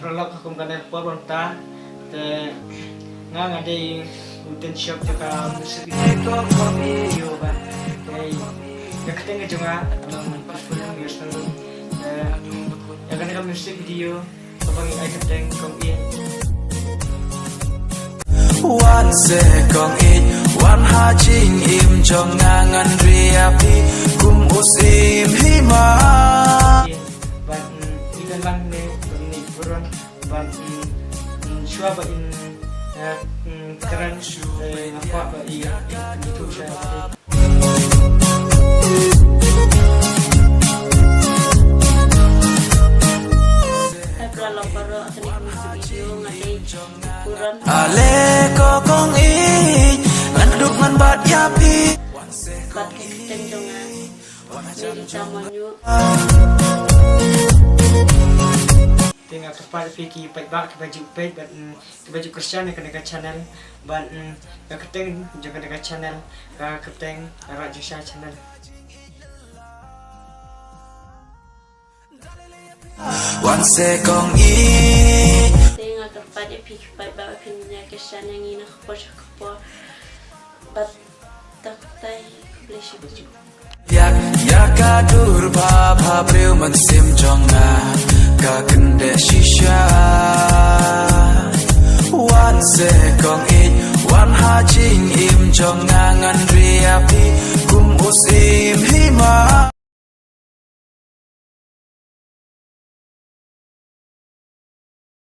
prolog hukum kan por bonta te ngang ada uten shop juga musik video ba ya ketengah juga film years lalu ya kan ada musik video kapag ay keteng kong in one second in one hajing im jong ngangan riapi kum usim hima ban ikan lang ni buron ban shua ba in keren apa ba itu saya ale ko kong i ngan duk ngan bat yapi bat keteng jongan jadi tamanyu tengah kepala fikir baik bak baju baik dan baju Kristen yang kena channel ban keteng juga kena channel keteng raja channel one second i tengah kepala fikir baik bak pinnya kesan yang ini kapor bat taktai kubleshi baju yak yakadur bha breu man sim jonga ka kende shisha one second in one hajing im jonga ngan riapi kum usim hima